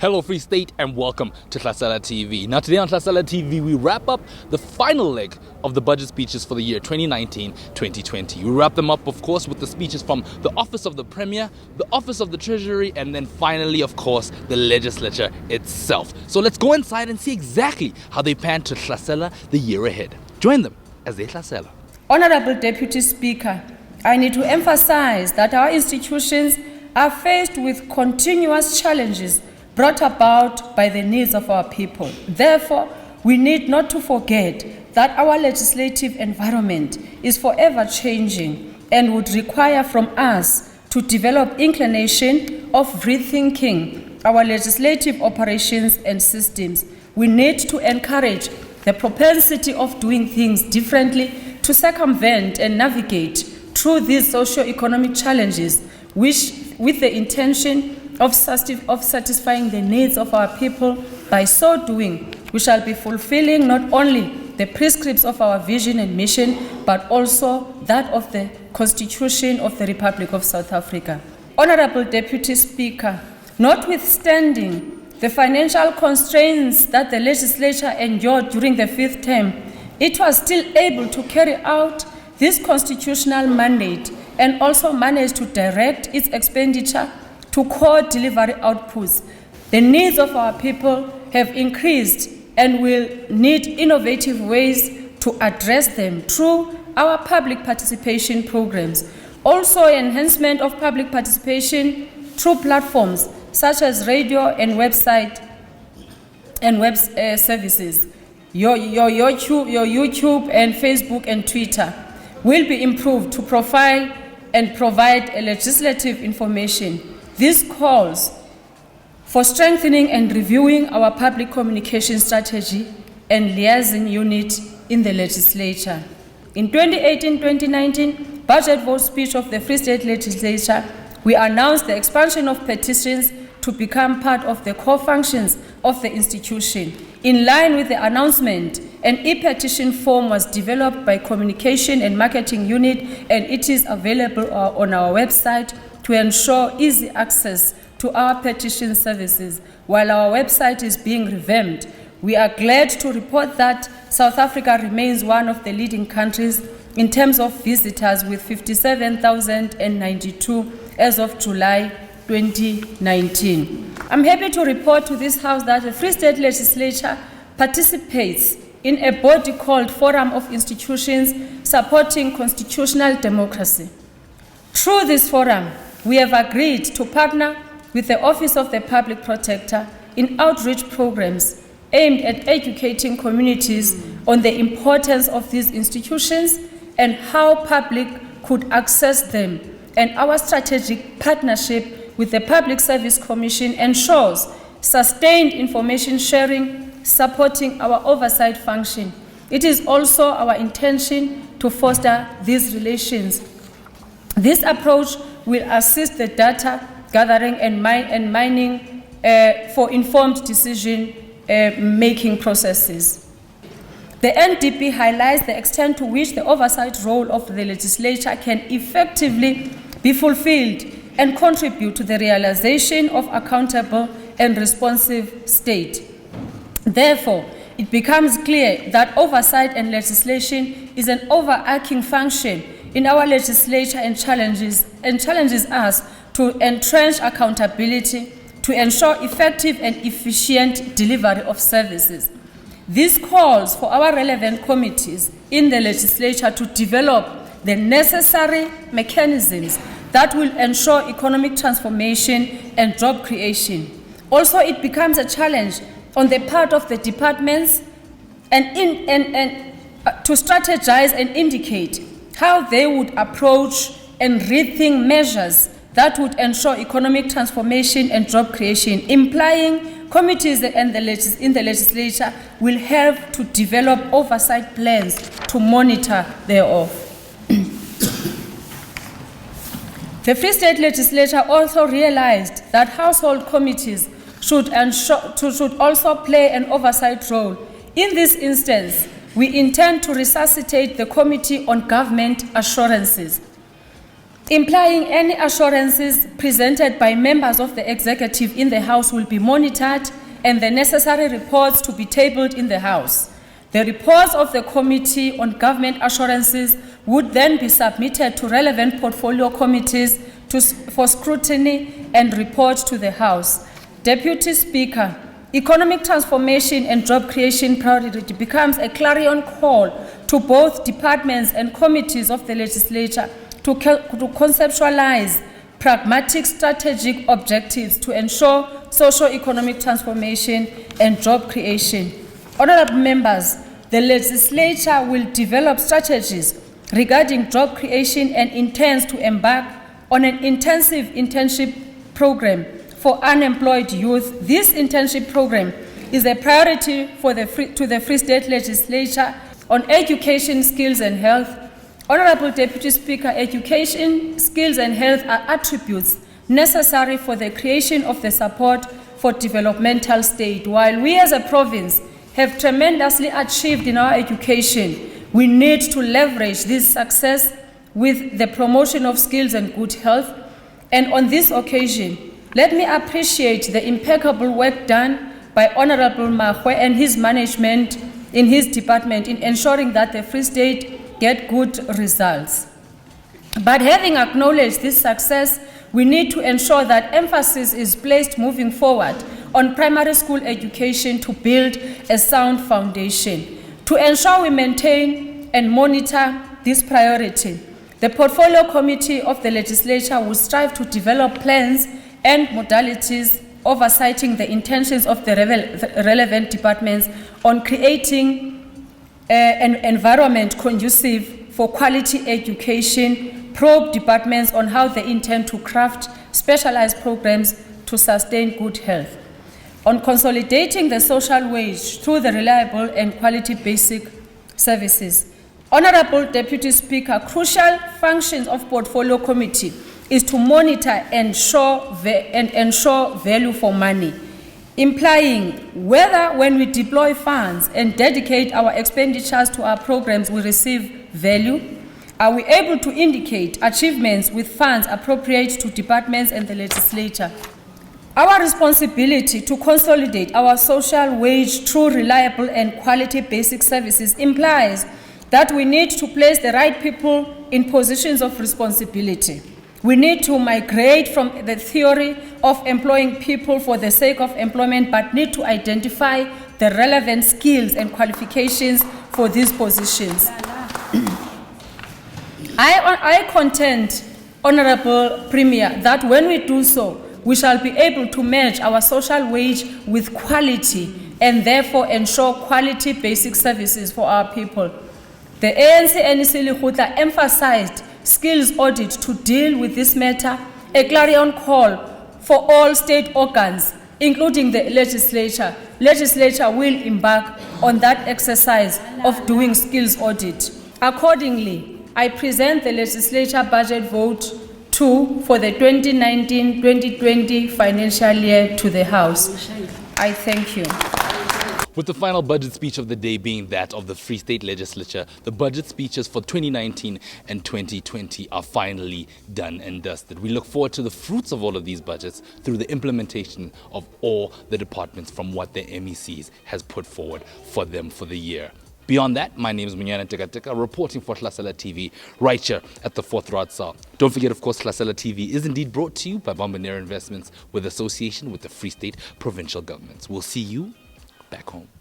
Hello Free State and welcome to Hlasela TV. Now today on Hlasela TV we wrap up the final leg of the budget speeches for the year 2019-2020. We wrap them up of course with the speeches from the Office of the Premier, the Office of the Treasury, and then finally of course the Legislature itself. So let's go inside and see exactly how they plan to Hlasela the year ahead. Join them as they Hlasela. Honorable Deputy Speaker, I need to emphasize that our institutions are faced with continuous challenges brought about by the needs of our people. Therefore, we need not to forget that our legislative environment is forever changing and would require from us to develop inclination of rethinking our legislative operations and systems. We need to encourage the propensity of doing things differently to circumvent and navigate through these socio-economic challenges, which, with the intention of satisfying the needs of our people. By so doing, we shall be fulfilling not only the prescripts of our vision and mission, but also that of the Constitution of the Republic of South Africa. Honorable Deputy Speaker, notwithstanding the financial constraints that the Legislature endured during the fifth term, it was still able to carry out this constitutional mandate and also managed to direct its expenditure to core delivery outputs. The needs of our people have increased and will need innovative ways to address them through our public participation programs. Also, enhancement of public participation through platforms such as radio and website and web services. Your YouTube and Facebook and Twitter will be improved to profile and provide a legislative information. This calls for strengthening and reviewing our public communication strategy and liaison unit in the Legislature. In 2018-2019 budget vote speech of the Free State Legislature, we announced the expansion of petitions to become part of the core functions of the institution. In line with the announcement, an e-petition form was developed by Communication and Marketing Unit, and it is available on our website to ensure easy access to our petition services. While our website is being revamped, we are glad to report that South Africa remains one of the leading countries in terms of visitors, with 57,092 as of July 2019. I'm happy to report to this House that the Free State Legislature participates in a body called Forum of Institutions Supporting Constitutional Democracy. Through this forum, we have agreed to partner with the Office of the Public Protector in outreach programs aimed at educating communities on the importance of these institutions and how public could access them. And our strategic partnership with the Public Service Commission ensures sustained information sharing, supporting our oversight function. It is also our intention to foster these relations. This approach will assist the data gathering and mining for informed decision-making processes. The NDP highlights the extent to which the oversight role of the legislature can effectively be fulfilled and contribute to the realization of accountable and responsive state. Therefore, it becomes clear that oversight and legislation is an overarching function in our legislature and challenges us to entrench accountability to ensure effective and efficient delivery of services. This calls for our relevant committees in the legislature to develop the necessary mechanisms that will ensure economic transformation and job creation. Also, it becomes a challenge on the part of the departments to strategize and indicate how they would approach and rethink measures that would ensure economic transformation and job creation, implying committees in the legislature will have to develop oversight plans to monitor thereof. The Free State Legislature also realized that household committees should also play an oversight role. In this instance, we intend to resuscitate the Committee on Government Assurances, implying any assurances presented by members of the executive in the House will be monitored and the necessary reports to be tabled in the House. The reports of the Committee on Government Assurances would then be submitted to relevant portfolio committees for scrutiny and report to the House. Deputy Speaker, economic transformation and job creation priority becomes a clarion call to both departments and committees of the legislature to conceptualize pragmatic strategic objectives to ensure socio-economic transformation and job creation. Honorable members, the legislature will develop strategies regarding job creation and intends to embark on an intensive internship program for unemployed youth. This internship program is a priority to the Free State Legislature on education, skills and health. Honorable Deputy Speaker, education, skills and health are attributes necessary for the creation of the support for developmental state. While we as a province have tremendously achieved in our education, we need to leverage this success with the promotion of skills and good health. And on this occasion, let me appreciate the impeccable work done by Honorable Mahwe and his management in his department in ensuring that the Free State get good results. But having acknowledged this success, we need to ensure that emphasis is placed moving forward on primary school education to build a sound foundation. To ensure we maintain and monitor this priority, the Portfolio Committee of the Legislature will strive to develop plans and modalities oversighting the intentions of the relevant departments on creating an environment conducive for quality education, probe departments on how they intend to craft specialized programs to sustain good health. On consolidating the social wage through the reliable and quality basic services. Honorable Deputy Speaker, crucial functions of Portfolio Committee is to monitor and ensure value for money, implying whether when we deploy funds and dedicate our expenditures to our programs we receive value. Are we able to indicate achievements with funds appropriate to departments and the legislature? Our responsibility to consolidate our social wage through reliable and quality basic services implies that we need to place the right people in positions of responsibility. We need to migrate from the theory of employing people for the sake of employment, but need to identify the relevant skills and qualifications for these positions. I contend, Honorable Premier, that when we do so, we shall be able to match our social wage with quality and therefore ensure quality basic services for our people. The ANC-NEC Lekgotla emphasized skills audit to deal with this matter, a clarion call for all state organs, including the legislature. Legislature will embark on that exercise of doing skills audit. Accordingly, I present the legislature budget vote 2 for the 2019-2020 financial year to the House. I thank you. With the final budget speech of the day being that of the Free State Legislature, the budget speeches for 2019 and 2020 are finally done and dusted. We look forward to the fruits of all of these budgets through the implementation of all the departments from what their MECs has put forward for them for the year. Beyond that, my name is Munyana Tekatika, reporting for Hlasela TV right here at the 4th Rad Cell. Don't forget, of course, Hlasela TV is indeed brought to you by Bombonera Investments with association with the Free State Provincial Governments. We'll see you back home.